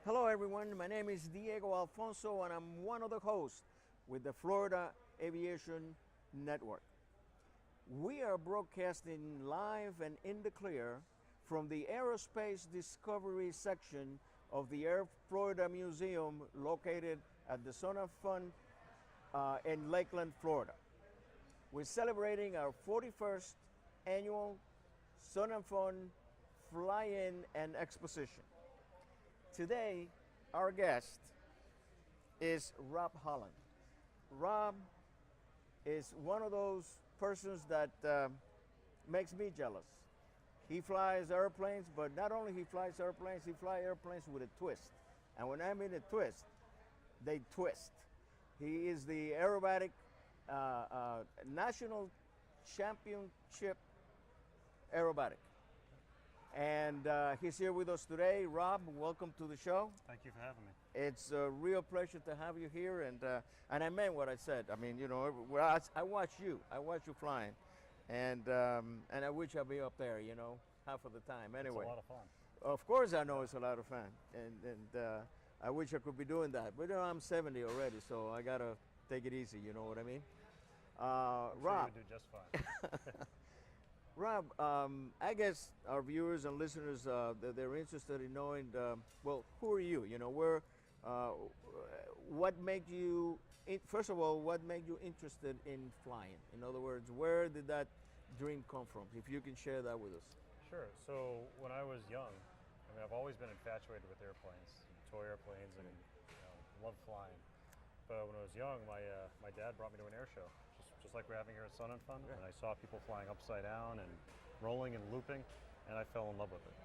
Hello everyone, my name is Diego Alfonso and I'm one of the hosts with the Florida Aviation Network. We are broadcasting live and in the clear from the Aerospace Discovery section of the Air Florida Museum located at the Sun and Fun in Lakeland, Florida. We're celebrating our 41st annual Sun and Fun Fly-In and Exposition. Today, our guest is Rob Holland. Rob is one of those persons that makes me jealous. He flies airplanes, but not only he flies airplanes with a twist. And when I mean a twist, they twist. He is the aerobatic national championship aerobatic. And he's here with us today. Rob, welcome to the show. Thank you for having me. It's a real pleasure to have you here, and I meant what I said. I mean, you know, I watch you flying, and I wish I'd be up there, you know, half of the time. Anyway, it's a lot of fun. Of course, I know it's a lot of fun, and I wish I could be doing that. But you know, I'm 70 already, so I gotta take it easy. You know what I mean? I'm Rob, sure you do just fine. Rob, I guess our viewers and listeners, they're interested in knowing, well, who are you? You know, what made you, first of all, what made you interested in flying? In other words, where did that dream come from? If you can share that with us. Sure. So when I was young, I mean, I've always been infatuated with airplanes, toy airplanes, and love flying. But when I was young, my dad brought me to an air show, just like we're having here at Sun and Fun. Right. And I saw people flying upside down and rolling and looping, and I fell in love with it.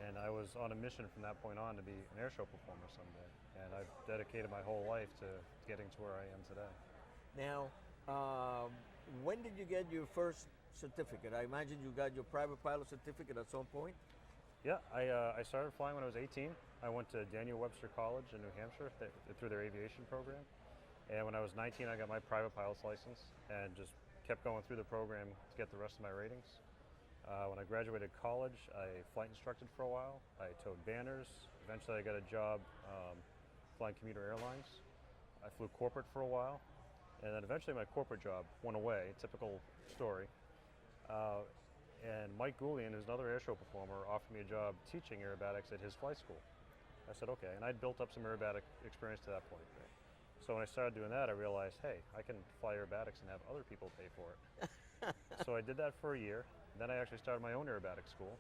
And I was on a mission from that point on to be an air show performer someday. And I've dedicated my whole life to getting to where I am today. Now, when did you get your first certificate? I imagine you got your private pilot certificate at some point? Yeah, I started flying when I was 18. I went to Daniel Webster College in New Hampshire through their aviation program. And when I was 19, I got my private pilot's license and just kept going through the program to get the rest of my ratings. When I graduated college, I flight instructed for a while. I towed banners. Eventually, I got a job flying commuter airlines. I flew corporate for a while. And then eventually, my corporate job went away, typical story. And Mike Goulian, who's another airshow performer, offered me a job teaching aerobatics at his flight school. I said, okay, and I'd built up some aerobatic experience to that point. So when I started doing that, I realized, hey, I can fly aerobatics and have other people pay for it. So I did that for a year. Then I actually started my own aerobatic school.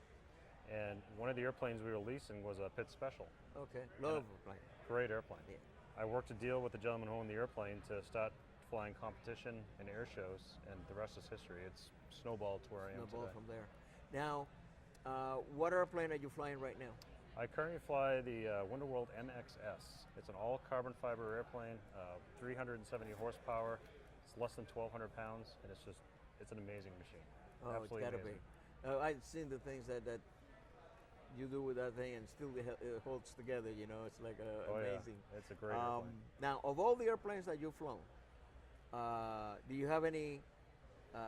And one of the airplanes we were leasing was a Pitt Special. Okay, love airplane. Great airplane. Yeah. I worked a deal with the gentleman who owned the airplane to start flying competition and air shows, and the rest is history. It's snowballed to where I am today. Snowballed from there. Now, what airplane are you flying right now? I currently fly the Wonderworld MXS. It's an all carbon fiber airplane, 370 horsepower. It's less than 1,200 pounds, and it's an amazing machine. Oh, absolutely it's gotta amazing. be. I've seen the things that you do with that thing, and still it holds together. You know, it's like amazing. Yeah. It's a great airplane. Now, of all the airplanes that you've flown, do you have any,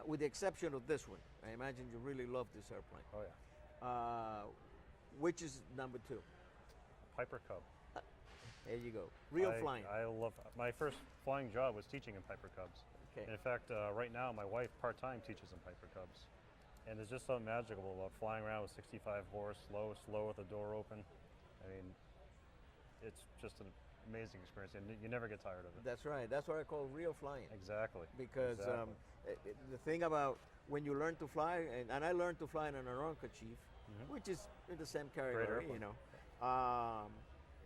with the exception of this one? I imagine you really love this airplane. Oh yeah. Which is number 2? Piper Cub. There you go. Real flying. I love. My first flying job was teaching in Piper Cubs. Okay. And in fact, right now my wife part-time teaches in Piper Cubs. And there's just something magical about flying around with 65 horse, slow with the door open. I mean, it's just an amazing experience, and you never get tired of it. That's right. That's what I call real flying. Exactly. Because the thing about when you learn to fly, and I learned to fly in an Aeronca Chief, which is in the same category, you know.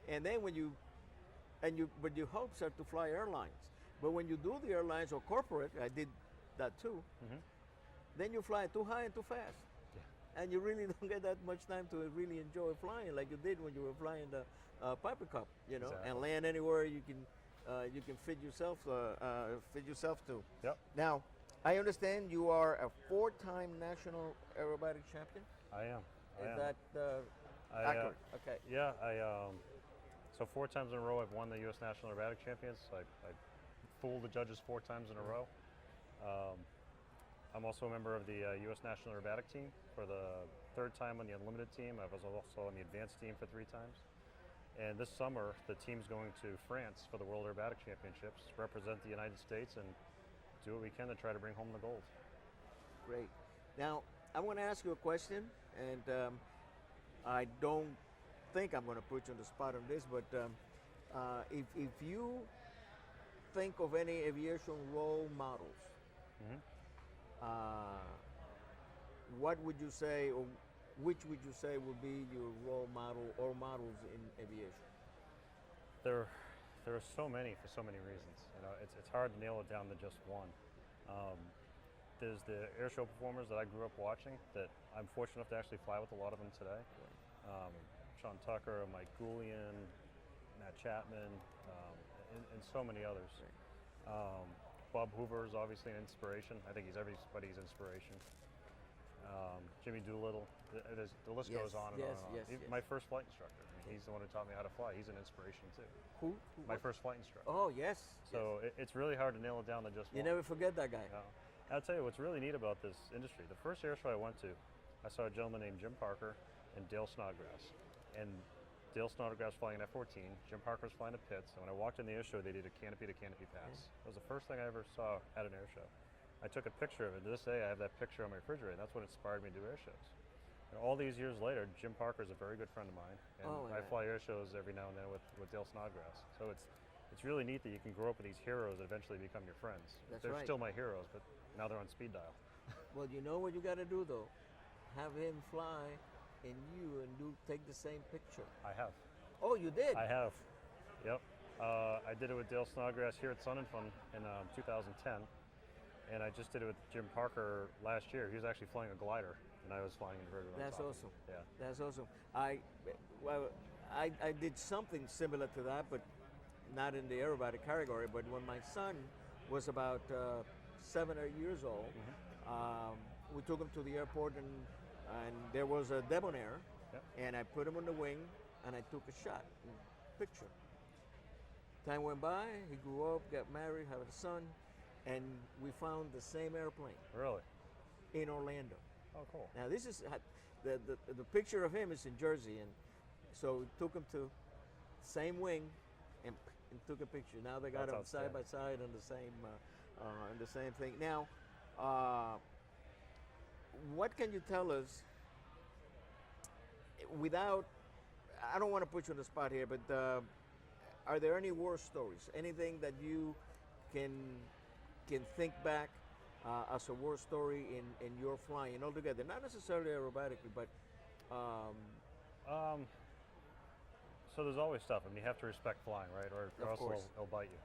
And then but your hopes are to fly airlines. But when you do the airlines or corporate, I did that too. Then you fly too high and too fast. Yeah. and you really don't get that much time to really enjoy flying like you did when you were flying the Piper Cup, Exactly. and land anywhere you can fit yourself to. Yep. Now, I understand you are a 4-time national aerobatic champion. I am. Is that I, accurate? Okay. Yeah, so 4 times in a row I've won the U.S. National Aerobatic Champions. I fooled the judges 4 times in a row. I'm also a member of the U.S. National Aerobatic team for the 3rd time on the Unlimited team. I was also on the Advanced team for 3 times. And this summer, the team's going to France for the World Aerobatic Championships, represent the United States, and do what we can to try to bring home the gold. Great. Now, I want to ask you a question, and I don't think I'm going to put you on the spot on this, but if you think of any aviation role models, what would you say, or which would you say would be your role model or models in aviation? There are so many for so many reasons. It's hard to nail it down to just one. There's the airshow performers that I grew up watching that I'm fortunate enough to actually fly with a lot of them today. Sean Tucker, Mike Goulian, Matt Chapman, and so many others. Bob Hoover is obviously an inspiration. I think he's everybody's inspiration. Jimmy Doolittle, the list goes on and on and on. Yes. My first flight instructor, he's the one who taught me how to fly. He's an inspiration too. Who? My first flight instructor. Oh, yes. So it's really hard to nail it down to just You one. never forget that guy. No. I'll tell you what's really neat about this industry. The first air show I went to, I saw a gentleman named Jim Parker and Dale Snodgrass. And Dale Snodgrass flying an F-14, Jim Parker was flying a Pitts, and when I walked in the air show, they did a canopy-to-canopy pass. That was the first thing I ever saw at an air show. I took a picture of it. To this day, I have that picture on my refrigerator, and that's what inspired me to do air shows. And all these years later, Jim Parker is a very good friend of mine, and I fly air shows every now and then with Dale Snodgrass. So it's really neat that you can grow up with these heroes that eventually become your friends. They're still my heroes, but now they're on speed dial. Well, you know what you got to do, though? Have him fly and take the same picture. I have. Oh, you did? I have. Yep. I did it with Dale Snodgrass here at Sun and Fun in 2010, and I just did it with Jim Parker last year. He was actually flying a glider, and I was flying inverted. That's awesome. Yeah. That's awesome. I did something similar to that, but not in the aerobatic category. But when my son was about 7 or 8 years old, we took him to the airport, and there was a debonair, and I put him on the wing, and I took a shot, picture. Time went by, he grew up, got married, had a son, and we found the same airplane. Really? In Orlando. Oh, cool. Now this is, the picture of him is in Jersey, and so we took him to same wing and took a picture. Now they got them side by side on the same thing. Now, what can you tell us without, I don't want to put you on the spot here, but are there any war stories? Anything that you can think back as a war story in your flying altogether? Not necessarily aerobatically, but so there's always stuff. I mean, you have to respect flying, right? Or else it'll bite you.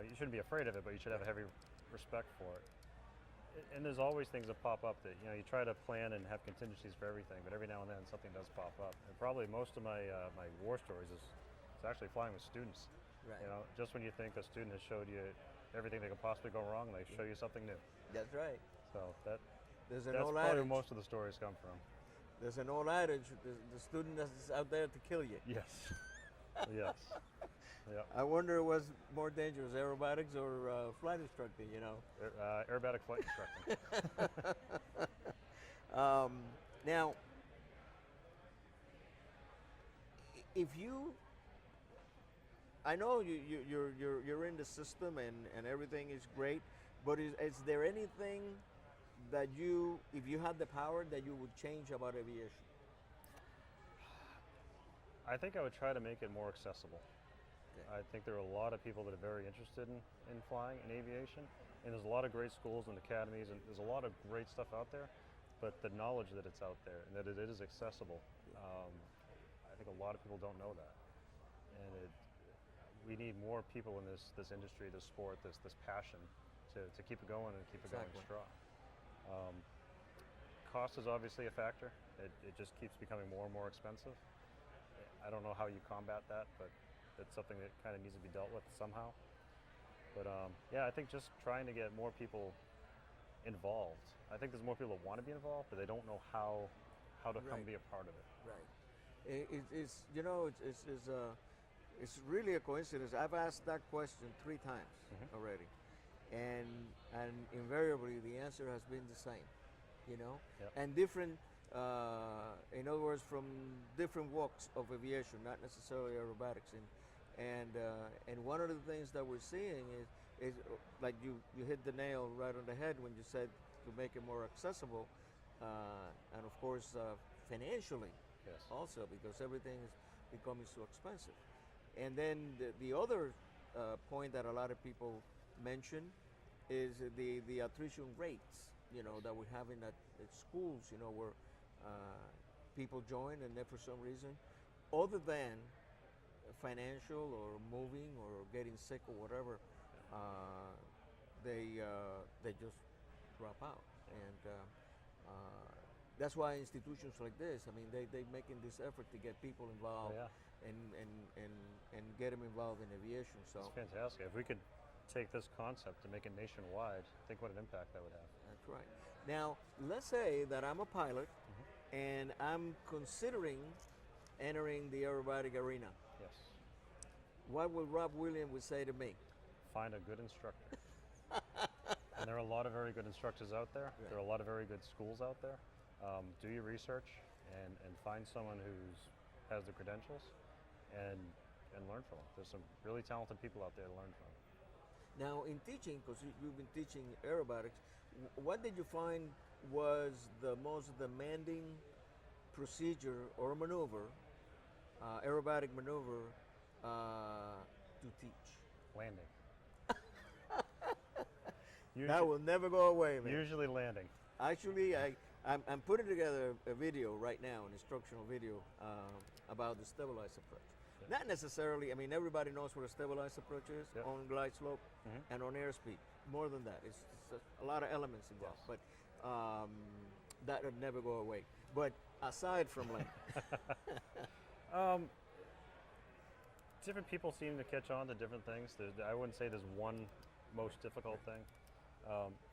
You shouldn't be afraid of it, but you should have a heavy respect for it. And there's always things that pop up that, you try to plan and have contingencies for everything, but every now and then something does pop up. And probably most of my my war stories is actually flying with students. Right. Just when you think a student has showed you everything that could possibly go wrong, they show you something new. That's right. So that's old probably adage. where most of the stories come from. There's an old adage: the student that's out there to kill you. Yes. Yes. Yeah. I wonder what's more dangerous, aerobatics or flight instructing, Aerobatic flight instructing. Now, if you, I know you're in the system and everything is great, but is there anything that if you had the power, that you would change about aviation? I think I would try to make it more accessible. I think there are a lot of people that are very interested in flying and aviation, and there's a lot of great schools and academies, and there's a lot of great stuff out there, but the knowledge that it's out there and that it is accessible, I think a lot of people don't know that. And we need more people in this industry, this sport, this passion to keep it going and keep it going strong. cost is obviously a factor. It just keeps becoming more and more expensive. I don't know how you combat that, but it's something that kind of needs to be dealt with somehow. But yeah, I think just trying to get more people involved. I think there's more people that want to be involved, but they don't know how to come Right. be a part of it. Right. It's you know it's really a coincidence. I've asked that question 3 times already, and invariably the answer has been the same. You know, Yep. and different. In other words, from different walks of aviation, not necessarily aerobatics, and one of the things that we're seeing is like you hit the nail right on the head when you said to make it more accessible, and of course financially Yes. also, because everything is becoming so expensive. And then the other point that a lot of people mention is the attrition rates, you know, that we're having at schools, you know, where people join and then for some reason, other than financial or moving or getting sick or whatever, they just drop out. And that's why institutions like this, I mean, they making this effort to get people involved Oh, yeah. and get them involved in aviation. So It's fantastic. If we could take this concept and make it nationwide, think what an impact that would have. that's right. Now, let's say that I'm a pilot and I'm considering entering the aerobatic arena. Yes. What would Rob Williams would say to me? Find a good instructor. And there are a lot of very good instructors out there. Right. There are a lot of very good schools out there. Do your research and find someone who has the credentials and learn from them. There's some really talented people out there to learn from. Now, in teaching, because you've been teaching aerobatics, what did you find was the most demanding procedure or maneuver, aerobatic maneuver, to teach? Landing. That will never go away, man. Usually landing. Actually, I'm putting together a video right now, an instructional video about the stabilized approach. Yeah. Not necessarily, I mean, everybody knows what a stabilized approach is, Yep. on glide slope and on airspeed. More than that, it's a lot of elements involved, Yes. but that would never go away. But aside from landing, Different people seem to catch on to different things. I wouldn't say there's one most difficult thing.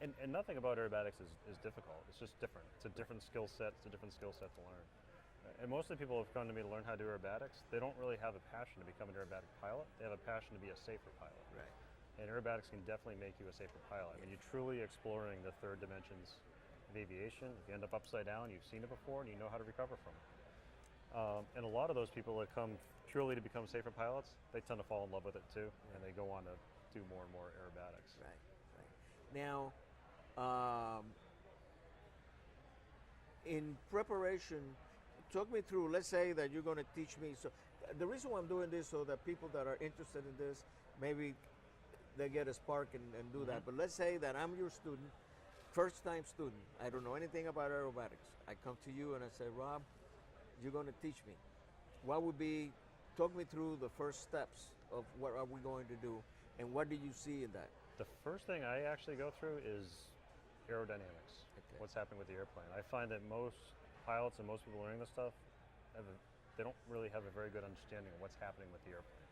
And nothing about aerobatics is difficult. It's just different. It's a different skill set. It's a different skill set to learn. And most of the people who have come to me to learn how to do aerobatics, they don't really have a passion to become an aerobatic pilot. They have a passion to be a safer pilot. right? And aerobatics can definitely make you a safer pilot. I mean, you're truly exploring the third dimensions of aviation. If you end up upside down, you've seen it before, and you know how to recover from it. And a lot of those people that come purely to become safer pilots, they tend to fall in love with it too, and they go on to do more and more aerobatics. Right, right. Now, in preparation, talk me through, let's say that you're going to teach me. So the reason why I'm doing this, so that people that are interested in this, maybe they get a spark and do that. But let's say that I'm your student, first time student. I don't know anything about aerobatics. I come to you and I say, Rob, you're going to teach me. What would be, talk me through the first steps of what are we going to do, and what do you see in that? The first thing I actually go through is aerodynamics. Okay. What's happening with the airplane? I find that most pilots and most people learning this stuff, they don't really have a very good understanding of what's happening with the airplane.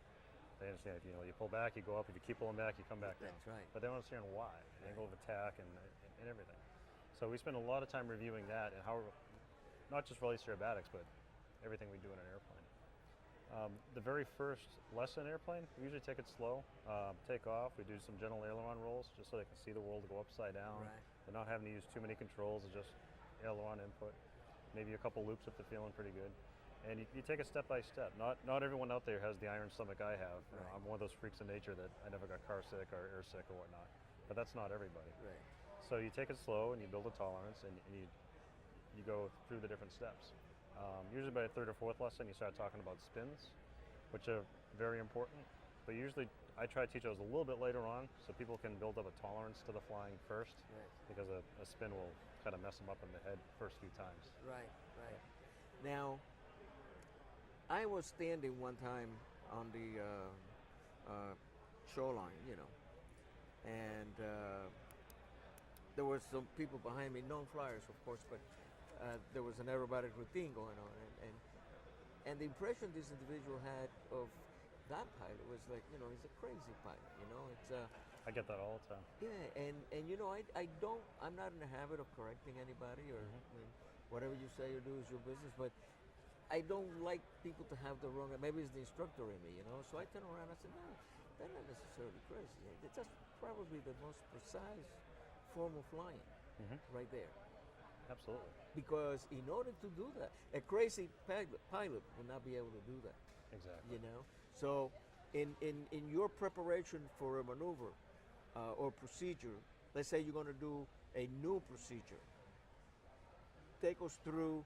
They understand if you pull back, you go up. If you keep pulling back, you come back down. That's right. But they don't understand why, the angle of attack and everything. So we spend a lot of time reviewing that and how, not just relates to aerobatics, but everything we do in an airplane. The very first lesson in airplane, we usually take it slow, take off. We do some gentle aileron rolls just so they can see the world go upside down. Right. They're not having to use too many controls, it's just aileron input. Maybe a couple loops if they're feeling pretty good. And you take it step by step. Not everyone out there has the iron stomach I have. Right. I'm one of those freaks of nature that I never got car sick or air sick or whatnot. But that's not everybody. Right. So you take it slow and you build a tolerance and you go through the different steps. Usually by the third or fourth lesson you start talking about spins, which are very important. But usually I try to teach those a little bit later on so people can build up a tolerance to the flying first, Right. because a spin will kind of mess them up in the head first few times. Right, right. Now, I was standing one time on the shoreline, and there were some people behind me, non-flyers, of course, but there was an aerobatic routine going on, and the impression this individual had of that pilot was like, he's a crazy pilot. It's I get that all the time. yeah, and I'm not in the habit of correcting anybody or I mean, whatever you say or do is your business, but I don't like people to have the wrong. Maybe it's the instructor in me, So I turn around and I said, no, they're not necessarily crazy. It's just probably the most precise form of flying, right there. Absolutely. Because in order to do that, a crazy pilot would not be able to do that. Exactly. So in your preparation for a maneuver or procedure, let's say you're going to do a new procedure. Take us through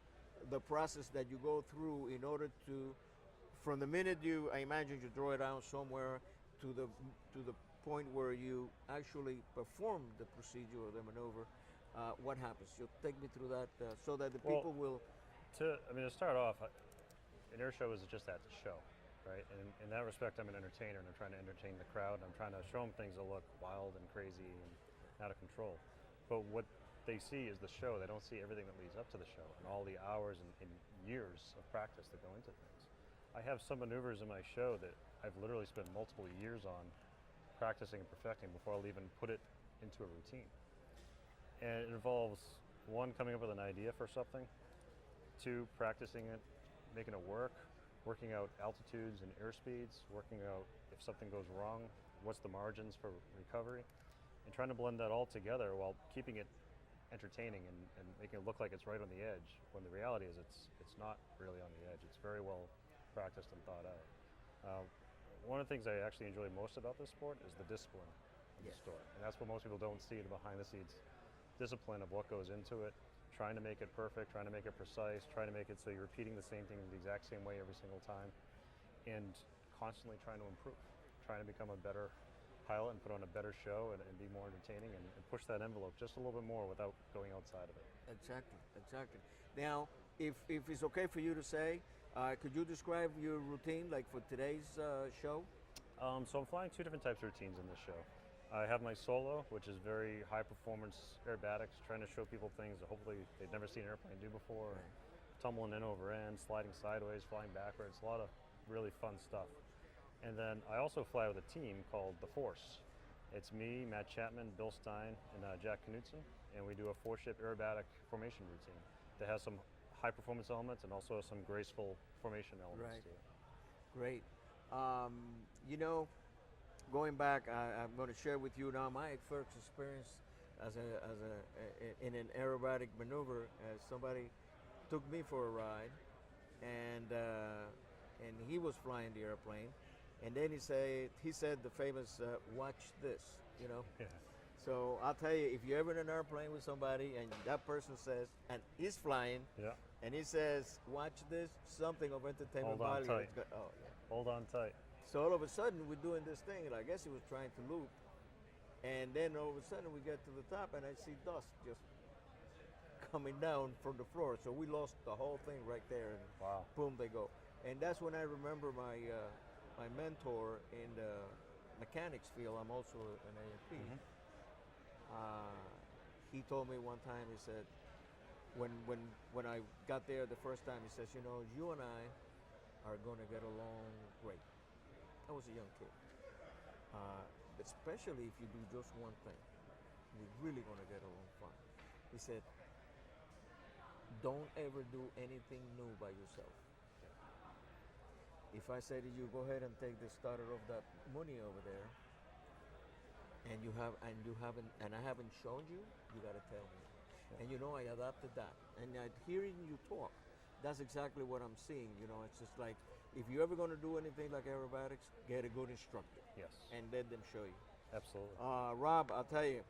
the process that you go through in order to, from the minute I imagine you draw it out somewhere to the point where you actually perform the procedure or the maneuver. What happens? You'll take me through that so that the people will. To start off, an air show is just that, a show, right? And in that respect, I'm an entertainer, and I'm trying to entertain the crowd. And I'm trying to show them things that look wild and crazy and out of control. But what they see is the show. They don't see everything that leads up to the show and all the hours and years of practice that go into things. I have some maneuvers in my show that I've literally spent multiple years on practicing and perfecting before I'll even put it into a routine. And it involves, one, coming up with an idea for something, two, practicing it, making it work, working out altitudes and airspeeds, working out if something goes wrong, what's the margins for recovery, and trying to blend that all together while keeping it entertaining and making it look like it's right on the edge, when the reality is it's not really on the edge. It's very well practiced and thought out. One of the things I actually enjoy most about this sport is the discipline of the sport. And that's what most people don't see, the behind the scenes discipline of what goes into it, trying to make it perfect, trying to make it precise, trying to make it so you're repeating the same thing the exact same way every single time, and constantly trying to improve, trying to become a better pilot and put on a better show and be more entertaining and push that envelope just a little bit more without going outside of it. Exactly. Now, if it's okay for you to say, could you describe your routine like for today's show? So I'm flying two different types of routines in this show. I have my solo, which is very high performance aerobatics, trying to show people things that hopefully they've never seen an airplane do before, tumbling in over end, sliding sideways, flying backwards, a lot of really fun stuff. And then I also fly with a team called The Force. It's me, Matt Chapman, Bill Stein, and Jack Knutson, and we do a 4-ship aerobatic formation routine that has some high performance elements and also some graceful formation elements to it. Great. Going back, I'm going to share with you now my first experience in an aerobatic maneuver. Somebody took me for a ride, and he was flying the airplane. And then he said the famous, watch this, Yeah. So I'll tell you, if you're ever in an airplane with somebody and that person says, and he's flying, and he says, watch this, something of entertainment value. Hold on tight. Oh, yeah. Hold on tight. So all of a sudden we're doing this thing, and I guess he was trying to loop. And then all of a sudden we get to the top and I see dust just coming down from the floor. So we lost the whole thing right there, and boom, they go. And that's when I remember my mentor in the mechanics field. I'm also an A&P. He told me one time, he said, when I got there the first time, he says, you and I are going to get along great. I was a young kid. Especially if you do just one thing, we're really going to get along fine. He said, don't ever do anything new by yourself. If I say to you, go ahead and take the starter of that money over there, and I haven't shown you, you got to tell me. And I adopted that. And hearing you talk, that's exactly what I'm seeing. It's just like, if you're ever going to do anything like aerobatics, get a good instructor. Yes. And let them show you. Absolutely. Rob, I'll tell you,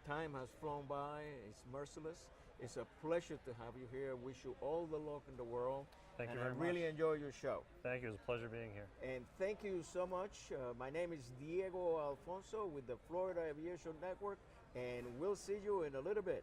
time has flown by. It's merciless. It's a pleasure to have you here. Wish you all the luck in the world. Thank you very much. I really enjoy your show. Thank you. It was a pleasure being here. And thank you so much. My name is Diego Alfonso with the Florida Aviation Network, and we'll see you in a little bit.